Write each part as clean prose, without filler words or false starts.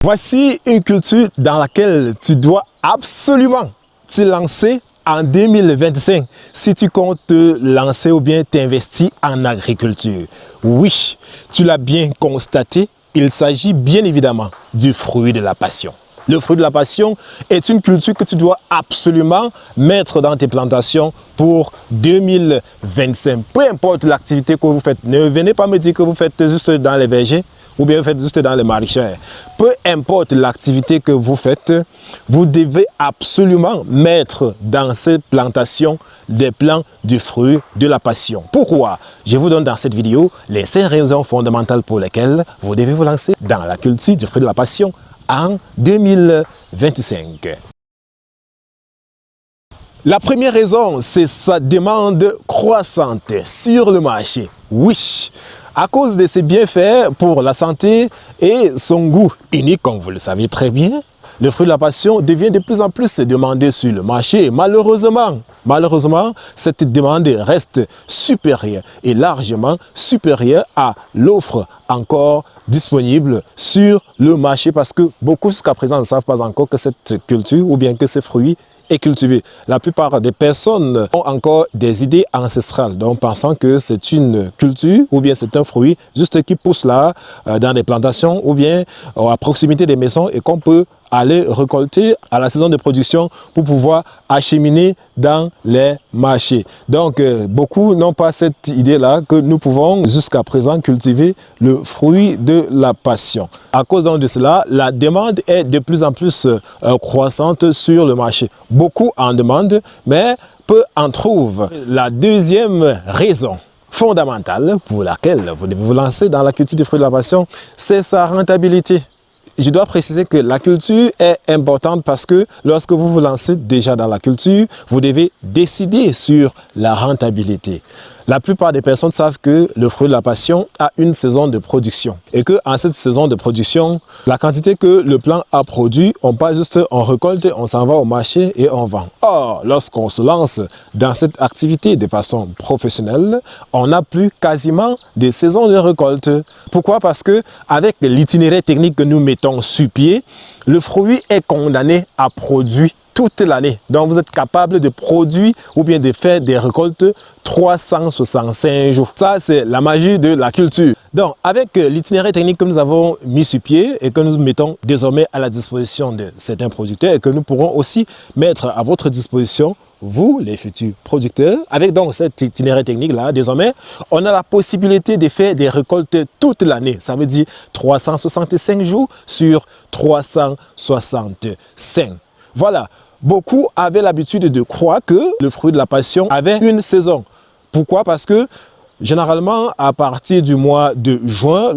Voici une culture dans laquelle tu dois absolument te lancer en 2025 si tu comptes te lancer ou bien t'investir en agriculture. Oui, tu l'as bien constaté, il s'agit bien évidemment du fruit de la passion. Le fruit de la passion est une culture que tu dois absolument mettre dans tes plantations pour 2025. Peu importe l'activité que vous faites, ne venez pas me dire que vous faites juste dans les vergers ou bien vous faites juste dans les maraîchères. Peu importe l'activité que vous faites, vous devez absolument mettre dans ces plantations des plants du fruit de la passion. Pourquoi? Je vous donne dans cette vidéo les 5 raisons fondamentales pour lesquelles vous devez vous lancer dans la culture du fruit de la passion en 2025. La première raison, c'est sa demande croissante sur le marché. Oui, à cause de ses bienfaits pour la santé et son goût unique, comme vous le savez très bien, le fruit de la passion devient de plus en plus demandé sur le marché. Et malheureusement, cette demande reste supérieure et largement supérieure à l'offre encore disponible sur le marché parce que beaucoup jusqu'à présent ne savent pas encore que cette culture ou bien que ces fruits est cultivé. La plupart des personnes ont encore des idées ancestrales, donc pensant que c'est une culture ou bien c'est un fruit juste qui pousse là dans des plantations ou bien à proximité des maisons et qu'on peut aller récolter à la saison de production pour pouvoir acheminer dans les marchés. Donc beaucoup n'ont pas cette idée-là que nous pouvons jusqu'à présent cultiver le fruit de la passion. À cause donc de cela, la demande est de plus en plus croissante sur le marché. Beaucoup en demandent, mais peu en trouvent. La deuxième raison fondamentale pour laquelle vous devez vous lancer dans la culture du fruit de la passion, c'est sa rentabilité. Je dois préciser que la culture est importante parce que lorsque vous vous lancez déjà dans la culture, vous devez décider sur la rentabilité. La plupart des personnes savent que le fruit de la passion a une saison de production et qu'en cette saison de production, la quantité que le plant a produit, on pas juste on récolte, on s'en va au marché et on vend. Or, lorsqu'on se lance dans cette activité de façon professionnelle, on n'a plus quasiment de saison de récolte. Pourquoi? Parce que avec l'itinéraire technique que nous mettons sur pied, le fruit est condamné à produire toute l'année. Donc, vous êtes capable de produire ou bien de faire des récoltes 365 jours. Ça, c'est la magie de la culture. Donc, avec l'itinéraire technique que nous avons mis sur pied et que nous mettons désormais à la disposition de certains producteurs et que nous pourrons aussi mettre à votre disposition, vous, les futurs producteurs, avec donc cet itinéraire technique-là, désormais, on a la possibilité de faire des récoltes toute l'année. Ça veut dire 365 jours sur 365. Voilà. Beaucoup avaient l'habitude de croire que le fruit de la passion avait une saison. Pourquoi? Parce que généralement, à partir du mois de juin,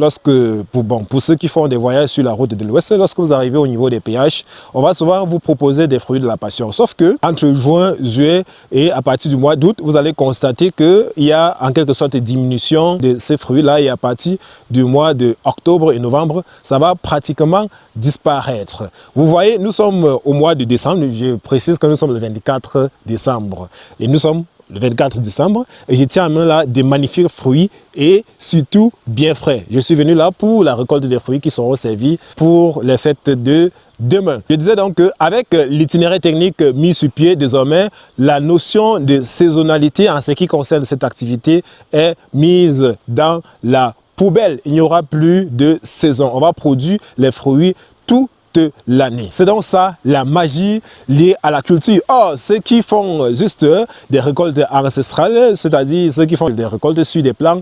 pour ceux qui font des voyages sur la route de l'Ouest, lorsque vous arrivez au niveau des péages, on va souvent vous proposer des fruits de la passion. Sauf que entre juin, juillet et à partir du mois d'août, vous allez constater qu'il y a en quelque sorte une diminution de ces fruits-là et à partir du mois d'octobre et novembre, ça va pratiquement disparaître. Vous voyez, nous sommes au mois de décembre, je précise que nous sommes le 24 décembre et nous sommes le 24 décembre et je tiens en main là des magnifiques fruits et surtout bien frais. Je suis venu là pour la récolte des fruits qui seront servis pour les fêtes de demain. Je disais donc qu'avec l'itinéraire technique mis sur pied, désormais, la notion de saisonnalité en ce qui concerne cette activité est mise dans la poubelle. Il n'y aura plus de saison. On va produire les fruits toute l'année. C'est donc ça la magie liée à la culture. Or, ceux qui font juste des récoltes ancestrales, c'est-à-dire ceux qui font des récoltes sur des plants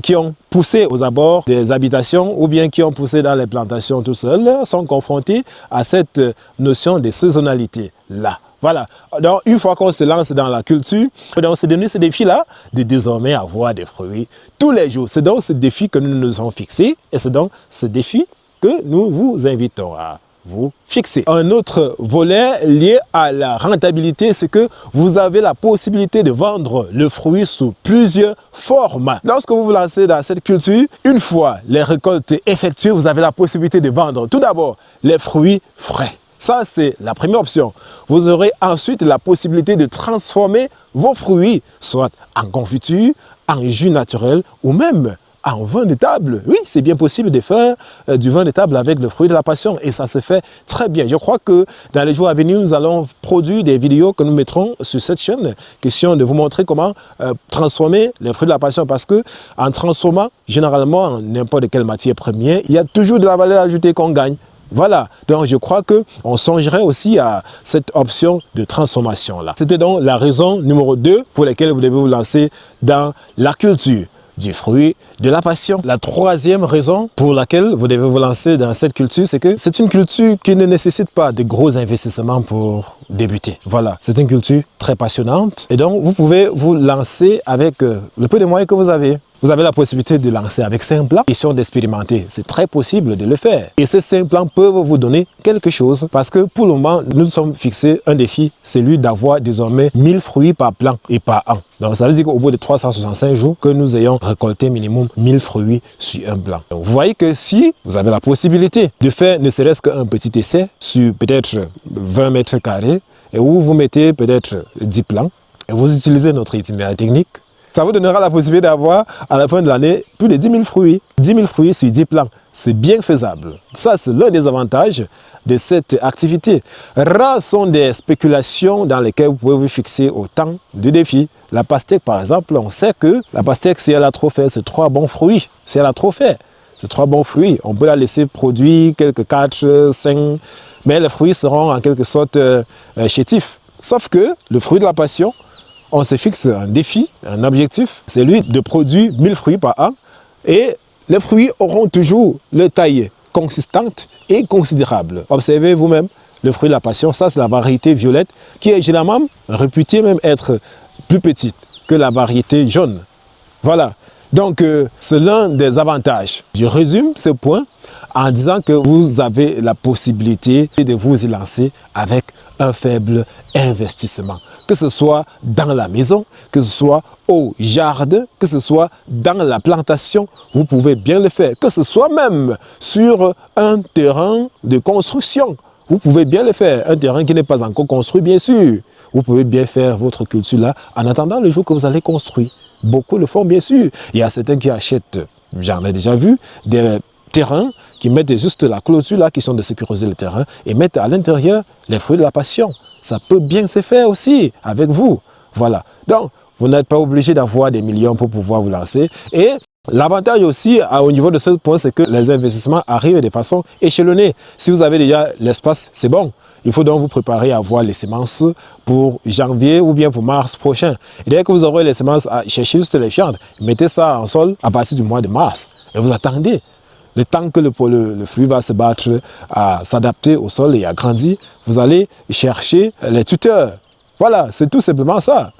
qui ont poussé aux abords des habitations ou bien qui ont poussé dans les plantations tout seuls, sont confrontés à cette notion de saisonnalité-là. Voilà. Donc, une fois qu'on se lance dans la culture, on s'est donné ce défi-là de désormais avoir des fruits tous les jours. C'est donc ce défi que nous nous sommes fixés et c'est donc ce défi que nous vous invitons à vous fixer. Un autre volet lié à la rentabilité, c'est que vous avez la possibilité de vendre le fruit sous plusieurs formats. Lorsque vous vous lancez dans cette culture, une fois les récoltes effectuées, vous avez la possibilité de vendre tout d'abord les fruits frais. Ça, c'est la première option. Vous aurez ensuite la possibilité de transformer vos fruits, soit en confiture, en jus naturel ou même en vin de table. Oui, c'est bien possible de faire du vin de table avec le fruit de la passion et ça se fait très bien. Je crois que dans les jours à venir, nous allons produire des vidéos que nous mettrons sur cette chaîne. Question de vous montrer comment transformer les fruits de la passion parce que en transformant généralement n'importe quelle matière première, il y a toujours de la valeur ajoutée qu'on gagne. Voilà, donc je crois qu'on songerait aussi à cette option de transformation-là. C'était donc la raison numéro 2 pour laquelle vous devez vous lancer dans la culture du fruit de la passion. La troisième raison pour laquelle vous devez vous lancer dans cette culture, c'est que c'est une culture qui ne nécessite pas de gros investissements pour débuter. Voilà, c'est une culture très passionnante et donc vous pouvez vous lancer avec le peu de moyens que vous avez. Vous avez la possibilité de lancer avec 5 plans, question d'expérimenter. C'est très possible de le faire. Et ces 5 plans peuvent vous donner quelque chose parce que pour le moment, nous sommes fixés un défi, celui d'avoir désormais 1000 fruits par plan et par an. Donc ça veut dire qu'au bout de 365 jours, que nous ayons récolté minimum 1000 fruits sur un plan. Donc, vous voyez que si vous avez la possibilité de faire ne serait-ce qu'un petit essai sur peut-être 20 mètres carrés, et où vous mettez peut-être 10 plans, et vous utilisez notre itinéraire technique, ça vous donnera la possibilité d'avoir à la fin de l'année plus de 10 000 fruits. 10 000 fruits sur 10 plants. C'est bien faisable. Ça, c'est l'un des avantages de cette activité. Rares sont des spéculations dans lesquelles vous pouvez vous fixer autant de défis. La pastèque, par exemple, on sait que la pastèque, si elle a trop fait, c'est 3 bons fruits. Si elle a trop fait, c'est 3 bons fruits. On peut la laisser produire quelques 4, 5, mais les fruits seront en quelque sorte chétifs. Sauf que le fruit de la passion, on se fixe un défi, un objectif, c'est lui de produire 1000 fruits par an et les fruits auront toujours leur taille consistante et considérable. Observez vous-même le fruit de la passion, ça c'est la variété violette qui est généralement réputée même être plus petite que la variété jaune. Voilà, donc c'est l'un des avantages. Je résume ce point en disant que vous avez la possibilité de vous y lancer avec un faible investissement. Que ce soit dans la maison, que ce soit au jardin, que ce soit dans la plantation, vous pouvez bien le faire. Que ce soit même sur un terrain de construction, vous pouvez bien le faire. Un terrain qui n'est pas encore construit, bien sûr. Vous pouvez bien faire votre culture là en attendant le jour que vous allez construire. Beaucoup le font, bien sûr. Il y a certains qui achètent, j'en ai déjà vu, des terrains qui mettent juste la clôture là, qui sont de sécuriser le terrain et mettent à l'intérieur les fruits de la passion. Ça peut bien se faire aussi avec vous. Voilà. Donc, vous n'êtes pas obligé d'avoir des millions pour pouvoir vous lancer. Et l'avantage aussi au niveau de ce point, c'est que les investissements arrivent de façon échelonnée. Si vous avez déjà l'espace, c'est bon. Il faut donc vous préparer à avoir les semences pour janvier ou bien pour mars prochain. Et dès que vous aurez les semences, cherchez juste les fientes, mettez ça en sol à partir du mois de mars. Et vous attendez. Le temps que le fruit va se battre, à s'adapter au sol et à grandir, vous allez chercher les tuteurs. Voilà, c'est tout simplement ça.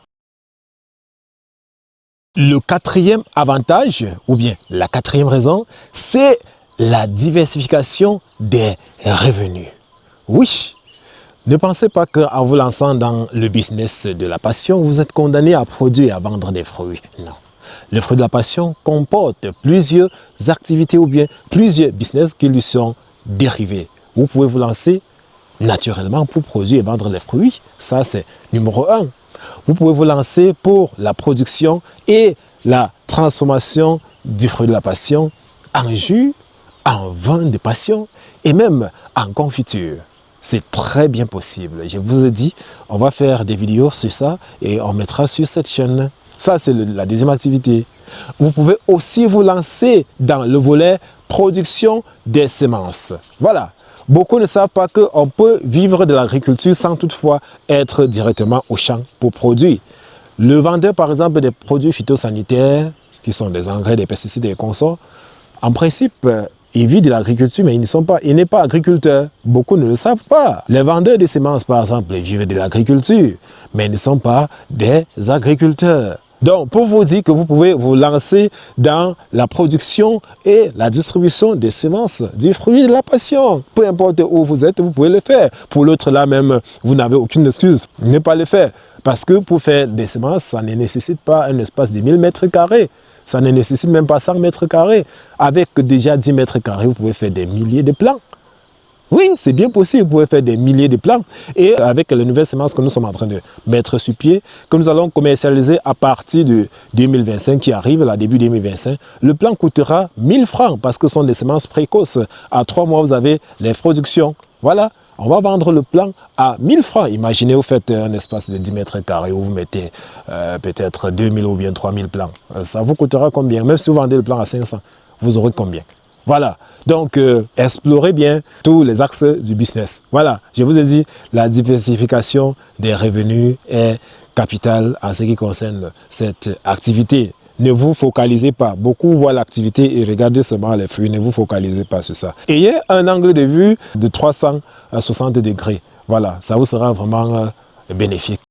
Le quatrième avantage, ou bien la quatrième raison, c'est la diversification des revenus. Oui, ne pensez pas qu'en vous lançant dans le business de la passion, vous êtes condamné à produire et à vendre des fruits. Non. Le fruit de la passion comporte plusieurs activités ou bien plusieurs business qui lui sont dérivés. Vous pouvez vous lancer naturellement pour produire et vendre les fruits. Ça, c'est numéro 1. Vous pouvez vous lancer pour la production et la transformation du fruit de la passion en jus, en vin de passion et même en confiture. C'est très bien possible. Je vous ai dit, on va faire des vidéos sur ça et on mettra sur cette chaîne. Ça, c'est la deuxième activité. Vous pouvez aussi vous lancer dans le volet production des semences. Voilà. Beaucoup ne savent pas qu'on peut vivre de l'agriculture sans toutefois être directement au champ pour produire. Le vendeur, par exemple, des produits phytosanitaires, qui sont des engrais, des pesticides et des consorts, en principe, il vit de l'agriculture, mais il n'est pas agriculteur. Beaucoup ne le savent pas. Les vendeurs de semences, par exemple, ils vivent de l'agriculture, mais ils ne sont pas des agriculteurs. Donc, pour vous dire que vous pouvez vous lancer dans la production et la distribution des semences du fruit de la passion. Peu importe où vous êtes, vous pouvez le faire. Pour l'autre, là même, vous n'avez aucune excuse de ne pas le faire. Parce que pour faire des semences, ça ne nécessite pas un espace de 1000 mètres carrés. Ça ne nécessite même pas 100 mètres carrés. Avec déjà 10 mètres carrés, vous pouvez faire des milliers de plants. Oui, c'est bien possible. Vous pouvez faire des milliers de plants. Et avec les nouvelles semences que nous sommes en train de mettre sur pied, que nous allons commercialiser à partir de 2025 qui arrive, là, début 2025, le plant coûtera 1000 francs parce que ce sont des semences précoces. À 3 mois, vous avez les productions. Voilà. On va vendre le plant à 1000 francs. Imaginez, vous faites un espace de 10 mètres carrés où vous mettez peut-être 2000 ou bien 3000 plants. Ça vous coûtera combien? Même si vous vendez le plant à 500, vous aurez combien? Voilà, donc explorez bien tous les axes du business. Voilà, je vous ai dit, la diversification des revenus est capitale en ce qui concerne cette activité. Ne vous focalisez pas. Beaucoup voient l'activité et regardez seulement les fruits. Ne vous focalisez pas sur ça. Ayez un angle de vue de 360 degrés. Voilà, ça vous sera vraiment bénéfique.